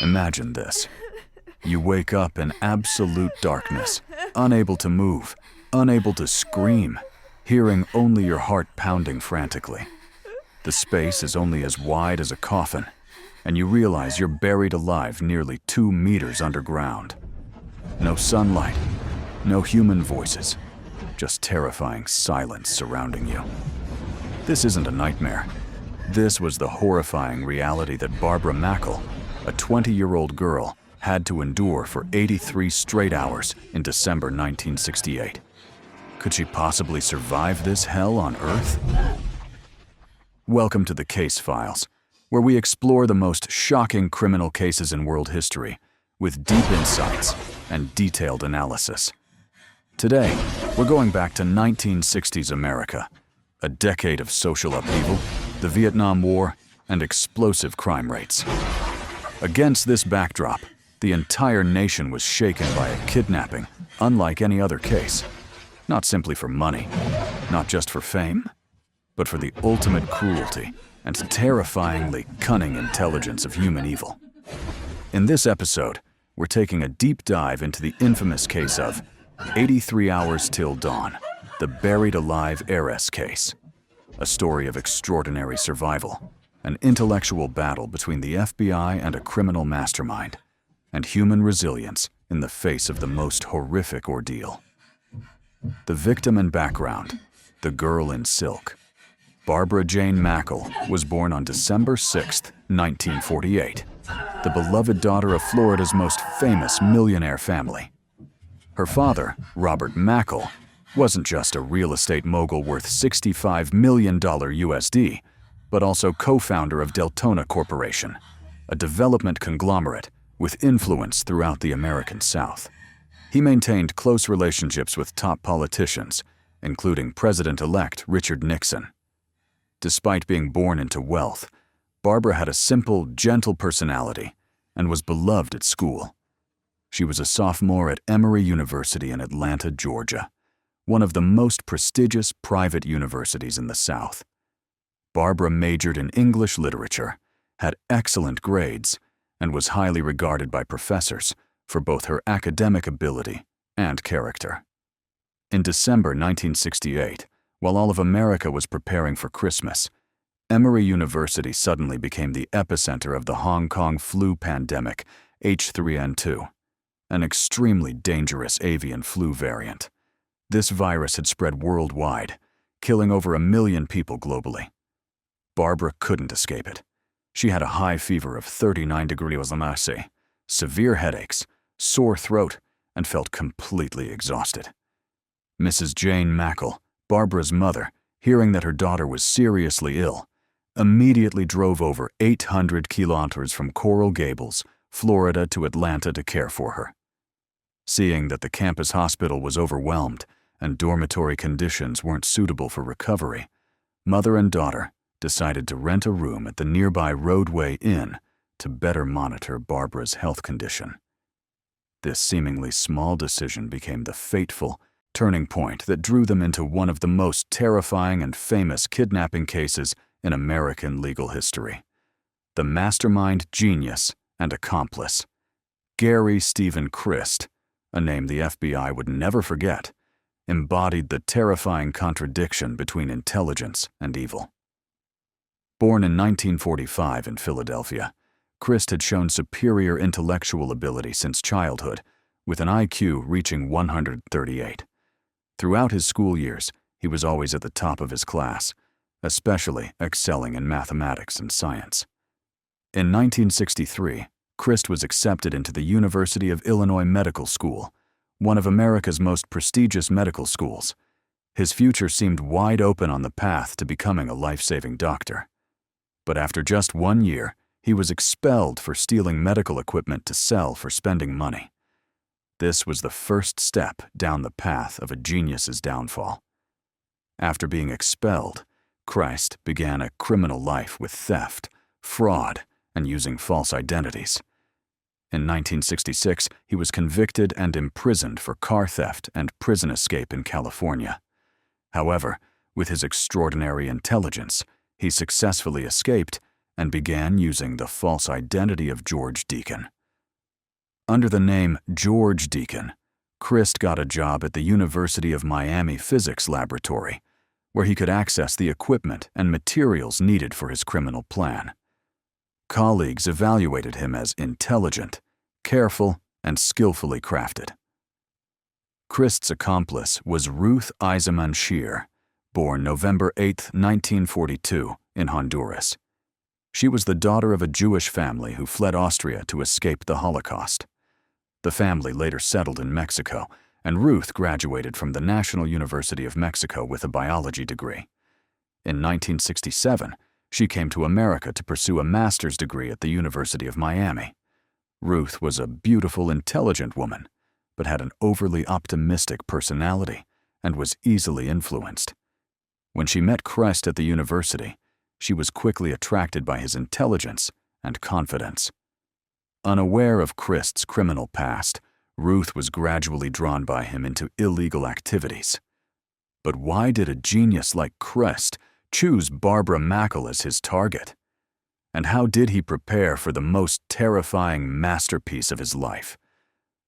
Imagine this. You wake up in absolute darkness, unable to move, unable to scream, hearing only your heart pounding frantically. The space is only as wide as a coffin, and you realize you're buried alive nearly 2 meters underground. No sunlight, no human voices, just terrifying silence surrounding you. This isn't a nightmare. This was the horrifying reality that Barbara Mackle, a 20-year-old girl, had to endure for 83 straight hours in December 1968. Could she possibly survive this hell on Earth? Welcome to the Case Files, where we explore the most shocking criminal cases in world history with deep insights and detailed analysis. Today, we're going back to 1960s America, a decade of social upheaval, the Vietnam War, and explosive crime rates. Against this backdrop, the entire nation was shaken by a kidnapping unlike any other case. Not simply for money, not just for fame, but for the ultimate cruelty and terrifyingly cunning intelligence of human evil. In this episode, we're taking a deep dive into the infamous case of 83 Hours Till Dawn, the buried alive Heiress case. A story of extraordinary survival, an intellectual battle between the FBI and a criminal mastermind, and human resilience in the face of the most horrific ordeal. The victim and background: the girl in silk. Barbara Jane Mackle was born on December 6, 1948, the beloved daughter of Florida's most famous millionaire family. Her father, Robert Mackle, wasn't just a real estate mogul worth $65 million USD, but also co-founder of Deltona Corporation, a development conglomerate with influence throughout the American South. He maintained close relationships with top politicians, including President-elect Richard Nixon. Despite being born into wealth, Barbara had a simple, gentle personality and was beloved at school. She was a sophomore at Emory University in Atlanta, Georgia, one of the most prestigious private universities in the South. Barbara majored in English literature, had excellent grades, and was highly regarded by professors for both her academic ability and character. In December 1968, while all of America was preparing for Christmas, Emory University suddenly became the epicenter of the Hong Kong flu pandemic H3N2, an extremely dangerous avian flu variant. This virus had spread worldwide, killing over 1 million people globally. Barbara couldn't escape it. She had a high fever of 39 degrees Celsius, severe headaches, sore throat, and felt completely exhausted. Mrs. Jane Mackle, Barbara's mother, hearing that her daughter was seriously ill, immediately drove over 800 kilometers from Coral Gables, Florida to Atlanta to care for her. Seeing that the campus hospital was overwhelmed and dormitory conditions weren't suitable for recovery, mother and daughter decided to rent a room at the nearby Roadway Inn to better monitor Barbara's health condition. This seemingly small decision became the fateful turning point that drew them into one of the most terrifying and famous kidnapping cases in American legal history. The mastermind, genius, and accomplice, Gary Stephen Christ, a name the FBI would never forget, embodied the terrifying contradiction between intelligence and evil. Born in 1945 in Philadelphia, Christ had shown superior intellectual ability since childhood, with an IQ reaching 138. Throughout his school years, he was always at the top of his class, especially excelling in mathematics and science. In 1963, Christ was accepted into the University of Illinois Medical School, one of America's most prestigious medical schools. His future seemed wide open on the path to becoming a life-saving doctor. But after just 1 year, he was expelled for stealing medical equipment to sell for spending money. This was the first step down the path of a genius's downfall. After being expelled, Christ began a criminal life with theft, fraud, and using false identities. In 1966, he was convicted and imprisoned for car theft and prison escape in California. However, with his extraordinary intelligence, he successfully escaped and began using the false identity of George Deacon. Under the name George Deacon, Christ got a job at the University of Miami Physics Laboratory, where he could access the equipment and materials needed for his criminal plan. Colleagues evaluated him as intelligent, careful, and skillfully crafted. Christ's accomplice was Ruth Eisenman Scheer, born November 8, 1942, in Honduras. She was the daughter of a Jewish family who fled Austria to escape the Holocaust. The family later settled in Mexico, and Ruth graduated from the National University of Mexico with a biology degree. In 1967, she came to America to pursue a master's degree at the University of Miami. Ruth was a beautiful, intelligent woman, but had an overly optimistic personality and was easily influenced. When she met Christ at the university, she was quickly attracted by his intelligence and confidence. Unaware of Christ's criminal past, Ruth was gradually drawn by him into illegal activities. But why did a genius like Christ choose Barbara Mackle as his target? And how did he prepare for the most terrifying masterpiece of his life?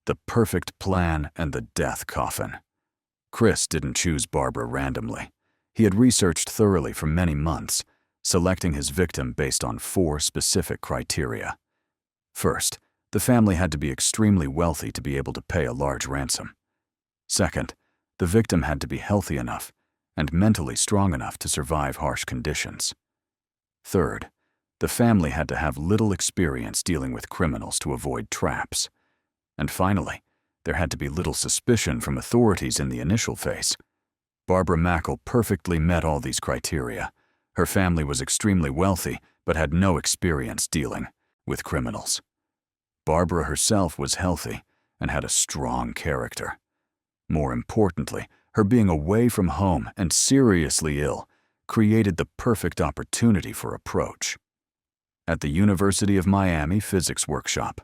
The perfect plan and the death coffin. Christ didn't choose Barbara randomly. He had researched thoroughly for many months, selecting his victim based on 4 specific criteria. First, the family had to be extremely wealthy to be able to pay a large ransom. Second, the victim had to be healthy enough and mentally strong enough to survive harsh conditions. Third, the family had to have little experience dealing with criminals to avoid traps. And finally, there had to be little suspicion from authorities in the initial phase. Barbara Mackle perfectly met all these criteria. Her family was extremely wealthy, but had no experience dealing with criminals. Barbara herself was healthy and had a strong character. More importantly, her being away from home and seriously ill created the perfect opportunity for approach. At the University of Miami Physics Workshop,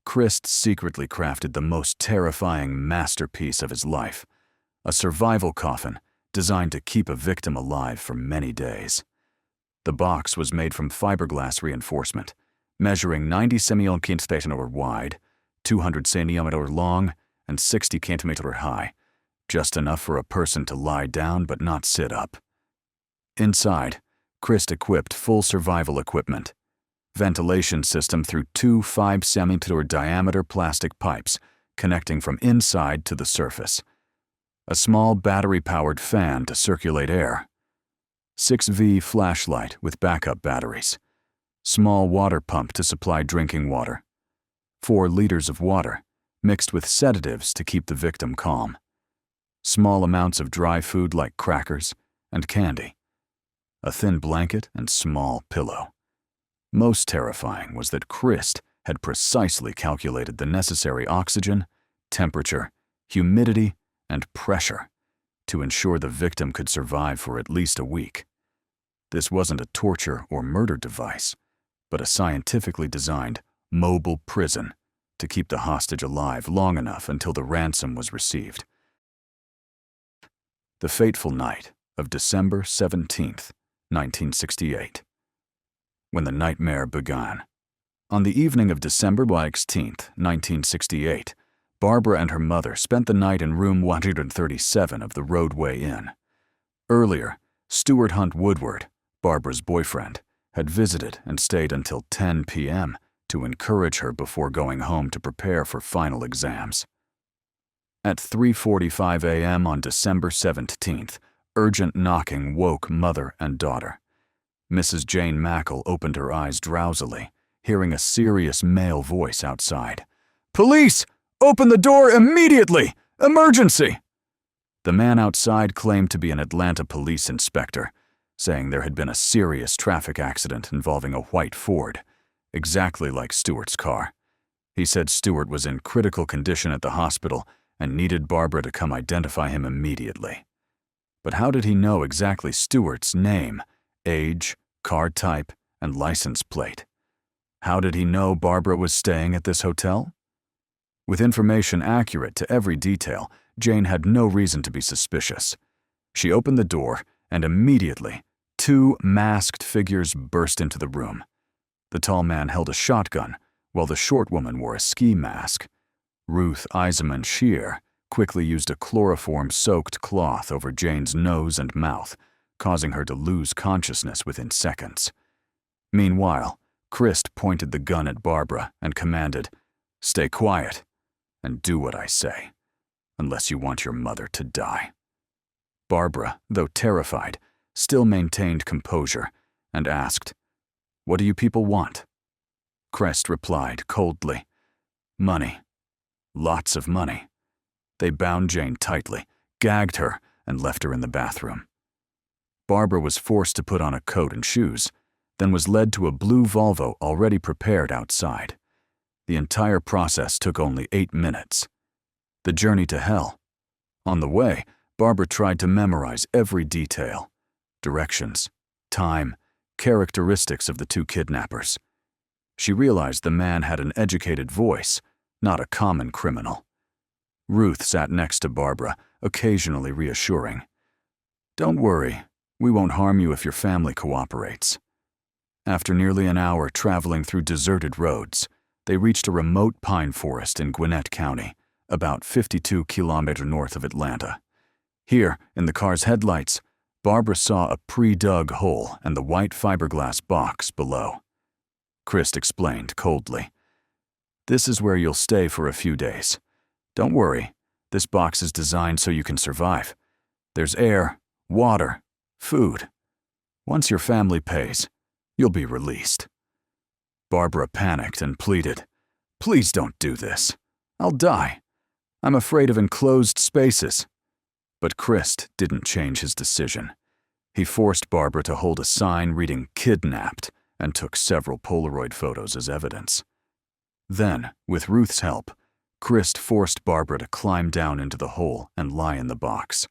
Christ secretly crafted the most terrifying masterpiece of his life, a survival coffin designed to keep a victim alive for many days. The box was made from fiberglass reinforcement, measuring 90 cm wide, 200 cm long, and 60 cm high, just enough for a person to lie down but not sit up. Inside, Christ equipped full survival equipment, ventilation system through 2 5 cm diameter plastic pipes connecting from inside to the surface, a small battery-powered fan to circulate air, 6V flashlight with backup batteries, small water pump to supply drinking water, 4 liters of water mixed with sedatives to keep the victim calm, small amounts of dry food like crackers and candy, a thin blanket and small pillow. Most terrifying was that Christ had precisely calculated the necessary oxygen, temperature, humidity, and pressure to ensure the victim could survive for at least a week. This wasn't a torture or murder device, but a scientifically designed, mobile prison to keep the hostage alive long enough until the ransom was received. The fateful night of December 17th, 1968. When the nightmare began. On the evening of December 16th, 1968, Barbara and her mother spent the night in room 137 of the Roadway Inn. Earlier, Stuart Hunt Woodward, Barbara's boyfriend, had visited and stayed until 10 p.m. to encourage her before going home to prepare for final exams. At 3:45 a.m. on December 17th, urgent knocking woke mother and daughter. Mrs. Jane Mackle opened her eyes drowsily, hearing a serious male voice outside. "Police! Open the door immediately! Emergency!" The man outside claimed to be an Atlanta police inspector, saying there had been a serious traffic accident involving a white Ford, exactly like Stuart's car. He said Stuart was in critical condition at the hospital and needed Barbara to come identify him immediately. But how did he know exactly Stuart's name, age, car type, and license plate? How did he know Barbara was staying at this hotel? With information accurate to every detail, Jane had no reason to be suspicious. She opened the door, and immediately, 2 masked figures burst into the room. The tall man held a shotgun, while the short woman wore a ski mask. Ruth Eisenman Shear quickly used a chloroform-soaked cloth over Jane's nose and mouth, causing her to lose consciousness within seconds. Meanwhile, Christ pointed the gun at Barbara and commanded, "Stay quiet and do what I say, unless you want your mother to die." Barbara, though terrified, still maintained composure and asked, "What do you people want?" Crest replied coldly, "Money. Lots of money." They bound Jane tightly, gagged her, and left her in the bathroom. Barbara was forced to put on a coat and shoes, then was led to a blue Volvo already prepared outside. The entire process took only 8 minutes. The journey to hell. On the way, Barbara tried to memorize every detail: directions, time, characteristics of the two kidnappers. She realized the man had an educated voice, not a common criminal. Ruth sat next to Barbara, occasionally reassuring. "Don't worry, we won't harm you if your family cooperates." After nearly an hour traveling through deserted roads, they reached a remote pine forest in Gwinnett County, about 52 kilometers north of Atlanta. Here, in the car's headlights, Barbara saw a pre-dug hole and the white fiberglass box below. Christ explained coldly, "This is where you'll stay for a few days. Don't worry, this box is designed so you can survive. There's air, water, food. Once your family pays, you'll be released." Barbara panicked and pleaded, "Please don't do this. I'll die. I'm afraid of enclosed spaces." But Christ didn't change his decision. He forced Barbara to hold a sign reading "Kidnapped" and took several Polaroid photos as evidence. Then, with Ruth's help, Christ forced Barbara to climb down into the hole and lie in the box.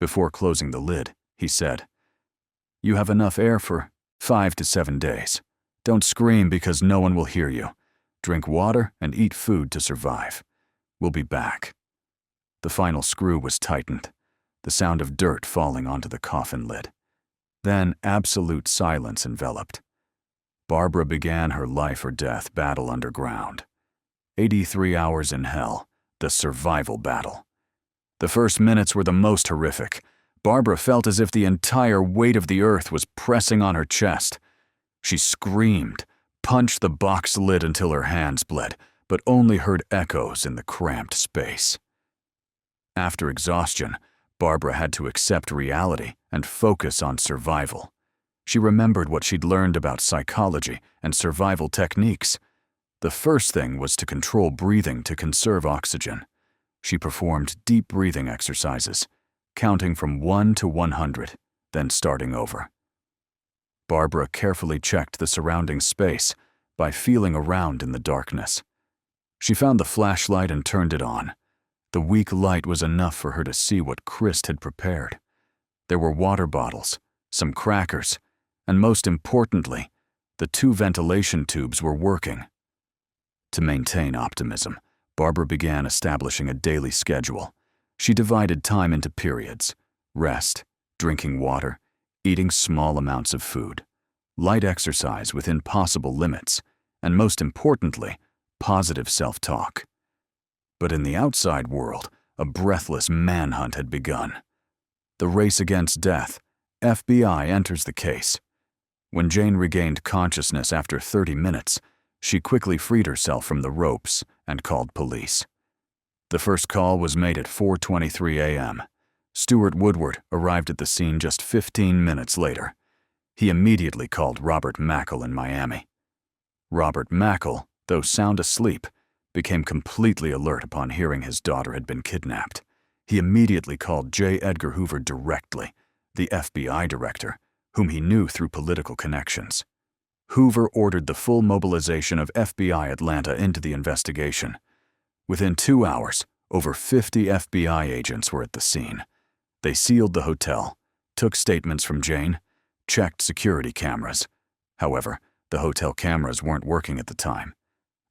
Before closing the lid, he said, "You have enough air for 5 to 7 days. Don't scream because no one will hear you. Drink water and eat food to survive. We'll be back." The final screw was tightened, the sound of dirt falling onto the coffin lid. Then absolute silence enveloped. Barbara began her life-or-death battle underground. 83 hours in hell, the survival battle. The first minutes were the most horrific. Barbara felt as if the entire weight of the earth was pressing on her chest. She screamed, punched the box lid until her hands bled, but only heard echoes in the cramped space. After exhaustion, Barbara had to accept reality and focus on survival. She remembered what she'd learned about psychology and survival techniques. The first thing was to control breathing to conserve oxygen. She performed deep breathing exercises, counting from 1 to 100, then starting over. Barbara carefully checked the surrounding space by feeling around in the darkness. She found the flashlight and turned it on. The weak light was enough for her to see what Christ had prepared. There were water bottles, some crackers, and most importantly, the 2 ventilation tubes were working. To maintain optimism, Barbara began establishing a daily schedule. She divided time into periods: rest, drinking water, eating small amounts of food, light exercise within possible limits, and most importantly, positive self-talk. But in the outside world, a breathless manhunt had begun. The race against death. FBI enters the case. When Jane regained consciousness after 30 minutes, she quickly freed herself from the ropes and called police. The first call was made at 4:23 a.m. Stuart Woodward arrived at the scene just 15 minutes later. He immediately called Robert Mackle in Miami. Robert Mackle, though sound asleep, became completely alert upon hearing his daughter had been kidnapped. He immediately called J. Edgar Hoover directly, the FBI director, whom he knew through political connections. Hoover ordered the full mobilization of FBI Atlanta into the investigation. Within 2 hours, over 50 FBI agents were at the scene. They sealed the hotel, took statements from Jane, checked security cameras. However, the hotel cameras weren't working at the time,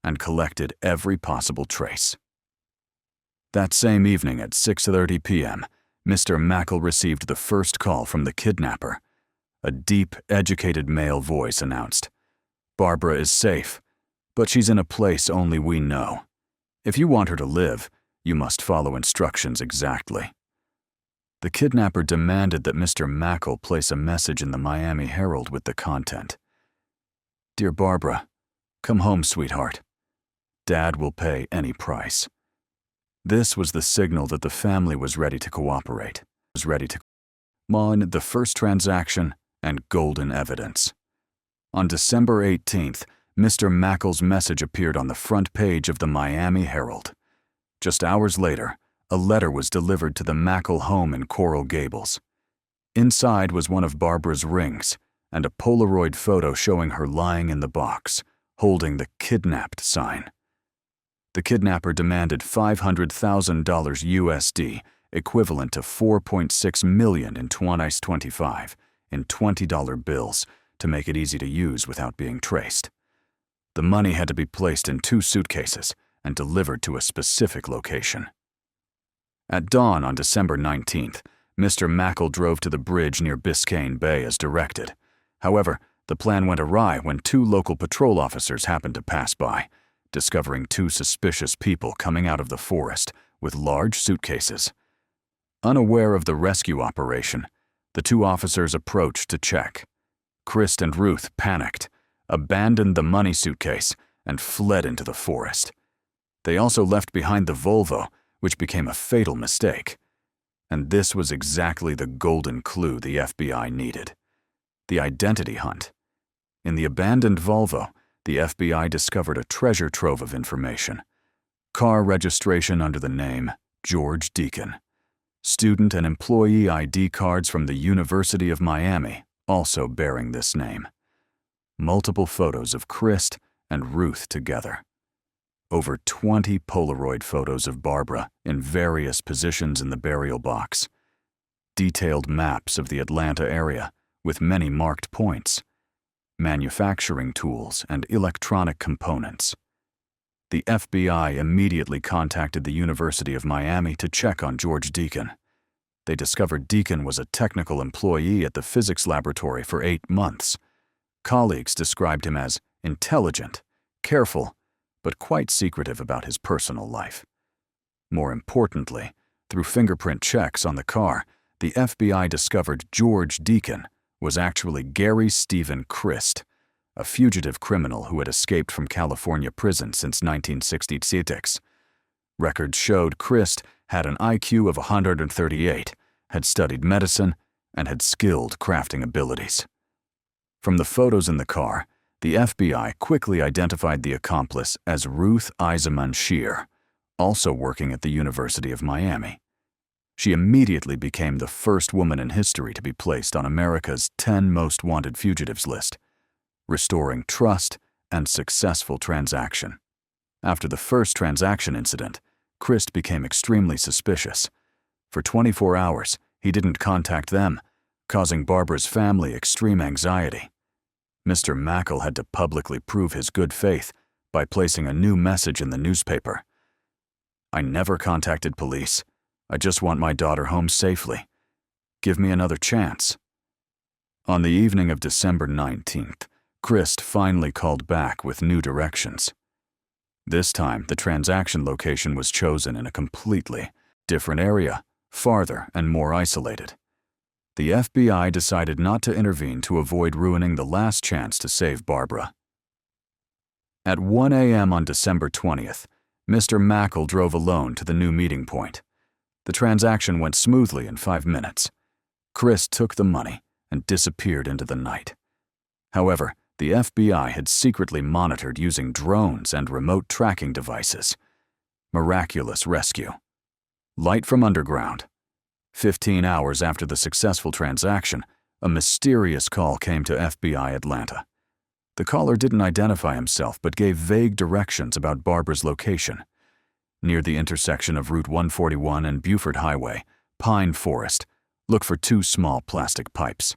and collected every possible trace. That same evening at 6:30 p.m., Mr. Mackle received the first call from the kidnapper. A deep, educated male voice announced, Barbara is safe, but she's in a place only we know. If you want her to live, you must follow instructions exactly." The kidnapper demanded that Mr. Mackle place a message in the Miami Herald with the content: "Dear Barbara, come home, sweetheart. Dad will pay any price." This was the signal that the family was ready to cooperate, on the first transaction and golden evidence. On December 18th, Mr. Mackle's message appeared on the front page of the Miami Herald. Just hours later, a letter was delivered to the Mackle home in Coral Gables. Inside was one of Barbara's rings and a Polaroid photo showing her lying in the box, holding the kidnapped sign. The kidnapper demanded $500,000 USD, equivalent to $4.6 million in 2025, in $20 bills, to make it easy to use without being traced. The money had to be placed in 2 suitcases and delivered to a specific location. At dawn on December 19th, Mr. Mackle drove to the bridge near Biscayne Bay as directed. However, the plan went awry when 2 local patrol officers happened to pass by, discovering 2 suspicious people coming out of the forest with large suitcases. Unaware of the rescue operation, the 2 officers approached to check. Christ and Ruth panicked, abandoned the money suitcase, and fled into the forest. They also left behind the Volvo, which became a fatal mistake. And this was exactly the golden clue the FBI needed: the identity hunt. In the abandoned Volvo, the FBI discovered a treasure trove of information. Car registration under the name George Deacon. Student and employee ID cards from the University of Miami, also bearing this name. Multiple photos of Christ and Ruth together. Over 20 Polaroid photos of Barbara in various positions in the burial box. Detailed maps of the Atlanta area with many marked points. Manufacturing tools and electronic components. The FBI immediately contacted the University of Miami to check on George Deacon. They discovered Deacon was a technical employee at the physics laboratory for 8 months. Colleagues described him as intelligent, careful, but quite secretive about his personal life. More importantly, through fingerprint checks on the car, the FBI discovered George Deacon was actually Gary Stephen Christ, a fugitive criminal who had escaped from California prison since 1966. Records showed Christ had an IQ of 138, had studied medicine, and had skilled crafting abilities. From the photos in the car, the FBI quickly identified the accomplice as Ruth Eisenman Shear, also working at the University of Miami. She immediately became the first woman in history to be placed on America's 10 Most Wanted Fugitives list, restoring trust and successful transaction. After the first transaction incident, Christ became extremely suspicious. For 24 hours, he didn't contact them, causing Barbara's family extreme anxiety. Mr. Mackle had to publicly prove his good faith by placing a new message in the newspaper. "I never contacted police. I just want my daughter home safely. Give me another chance." On the evening of December 19th, Christ finally called back with new directions. This time, the transaction location was chosen in a completely different area, farther and more isolated. The FBI decided not to intervene to avoid ruining the last chance to save Barbara. At 1 a.m. on December 20th, Mr. Mackle drove alone to the new meeting point. The transaction went smoothly in 5 minutes. Christ took the money and disappeared into the night. However, the FBI had secretly monitored using drones and remote tracking devices. Miraculous rescue. Light from underground. 15 hours after the successful transaction, a mysterious call came to FBI Atlanta. The caller didn't identify himself but gave vague directions about Barbara's location. Near the intersection of Route 141 and Buford Highway, Pine Forest, look for 2 small plastic pipes.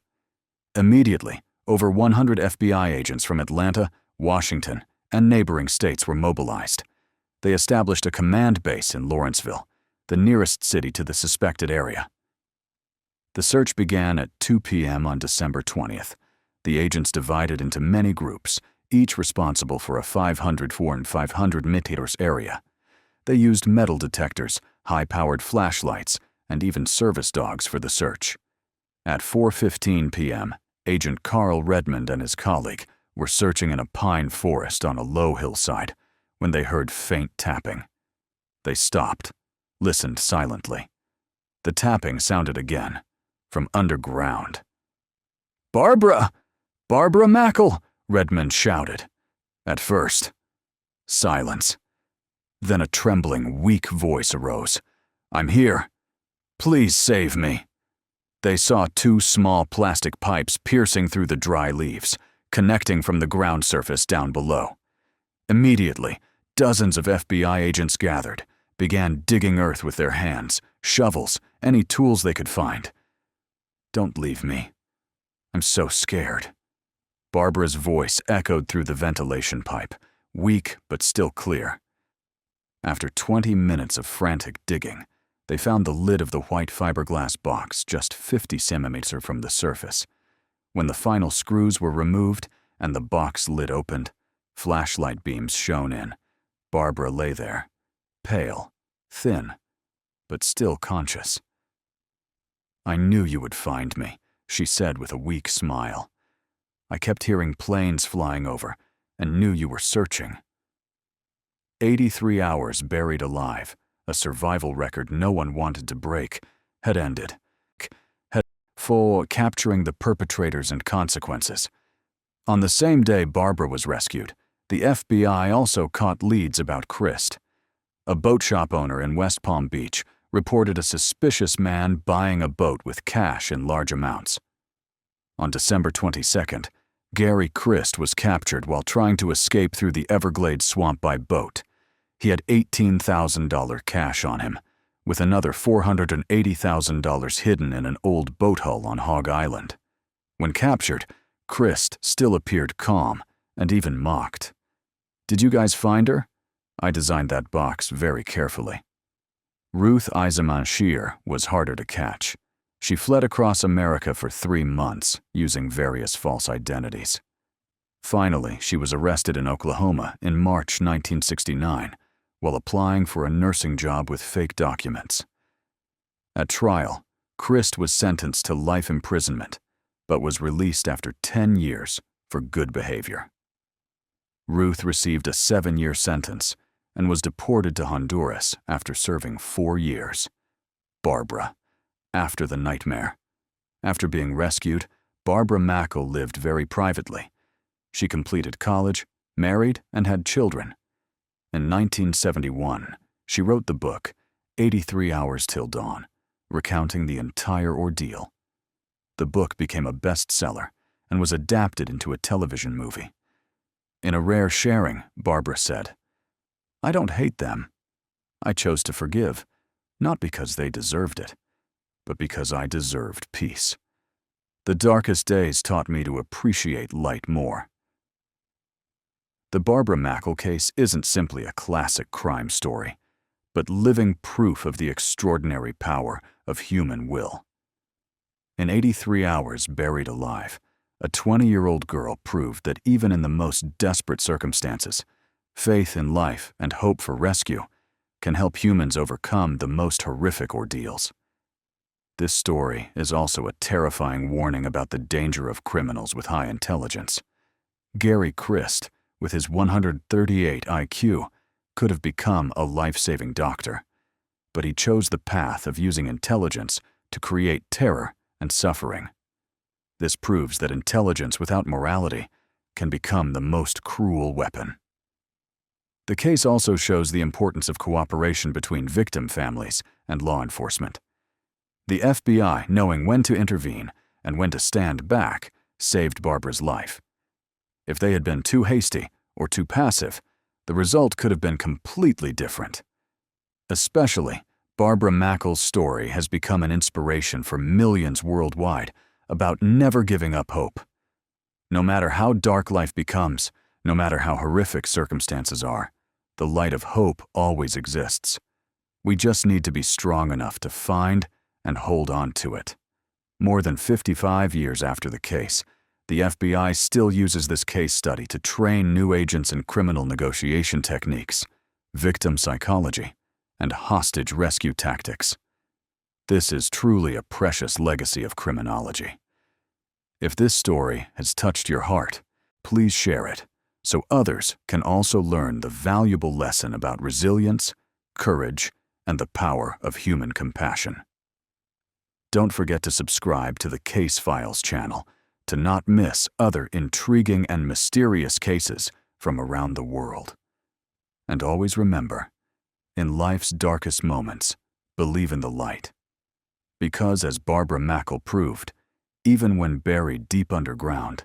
Immediately, over 100 FBI agents from Atlanta, Washington, and neighboring states were mobilized. They established a command base in Lawrenceville, the nearest city to the suspected area. The search began at 2 p.m. on December 20th. The agents divided into many groups, each responsible for a 504 and 500 meters area. They used metal detectors, high-powered flashlights, and even service dogs for the search. At 4:15 p.m., Agent Carl Redmond and his colleague were searching in a pine forest on a low hillside when they heard faint tapping. They stopped, listened silently. The tapping sounded again, from underground. "Barbara! Barbara Mackle!" Redmond shouted. At first, silence. Then a trembling, weak voice arose. "I'm here. Please save me." They saw two small plastic pipes piercing through the dry leaves, connecting from the ground surface down below. Immediately, dozens of FBI agents gathered, began digging earth with their hands, shovels, any tools they could find. "Don't leave me. I'm so scared." Barbara's voice echoed through the ventilation pipe, weak but still clear. After 20 minutes of frantic digging, they found the lid of the white fiberglass box just 50 centimeters from the surface. When the final screws were removed and the box lid opened, flashlight beams shone in. Barbara lay there, pale, thin, but still conscious. "I knew you would find me," she said with a weak smile. "I kept hearing planes flying over and knew you were searching." 83 hours buried alive, a survival record no one wanted to break, had ended. For capturing the perpetrators and consequences. On the same day Barbara was rescued, the FBI also caught leads about Christ. A boat shop owner in West Palm Beach reported a suspicious man buying a boat with cash in large amounts. On December 22nd, Gary Christ was captured while trying to escape through the Everglades swamp by boat. He had $18,000 cash on him, with another $480,000 hidden in an old boat hull on Hog Island. When captured, Christ still appeared calm and even mocked. "Did you guys find her? I designed that box very carefully." Ruth Eisenman Scheer was harder to catch. She fled across America for 3 months, using various false identities. Finally, she was arrested in Oklahoma in March 1969, while applying for a nursing job with fake documents. At trial, Christ was sentenced to life imprisonment, but was released after 10 years for good behavior. Ruth received a 7-year sentence and was deported to Honduras after serving 4 years. Barbara, after the nightmare. After being rescued, Barbara Mackle lived very privately. She completed college, married, and had children. In 1971, she wrote the book, 83 Hours Till Dawn, recounting the entire ordeal. The book became a bestseller and was adapted into a television movie. In a rare sharing, Barbara said, "I don't hate them. I chose to forgive, not because they deserved it, but because I deserved peace. The darkest days taught me to appreciate light more." The Barbara Mackle case isn't simply a classic crime story, but living proof of the extraordinary power of human will. In 83 hours buried alive, a 20-year-old girl proved that even in the most desperate circumstances, faith in life and hope for rescue can help humans overcome the most horrific ordeals. This story is also a terrifying warning about the danger of criminals with high intelligence. Gary Christ, with his 138 IQ, could have become a life-saving doctor, but he chose the path of using intelligence to create terror and suffering. This proves that intelligence without morality can become the most cruel weapon. The case also shows the importance of cooperation between victim families and law enforcement. The FBI, knowing when to intervene and when to stand back, saved Barbara's life. If they had been too hasty or too passive, the result could have been completely different. Especially, Barbara Mackle's story has become an inspiration for millions worldwide about never giving up hope. No matter how dark life becomes, no matter how horrific circumstances are, the light of hope always exists. We just need to be strong enough to find and hold on to it. More than 55 years after the case, The FBI still uses this case study to train new agents in criminal negotiation techniques, victim psychology, and hostage rescue tactics. This is truly a precious legacy of criminology. If this story has touched your heart, please share it so others can also learn the valuable lesson about resilience, courage, and the power of human compassion. Don't forget to subscribe to the Case Files channel to not miss other intriguing and mysterious cases from around the world. And always remember, in life's darkest moments, believe in the light. Because as Barbara Mackle proved, even when buried deep underground,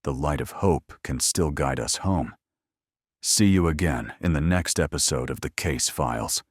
the light of hope can still guide us home. See you again in the next episode of the Case Files.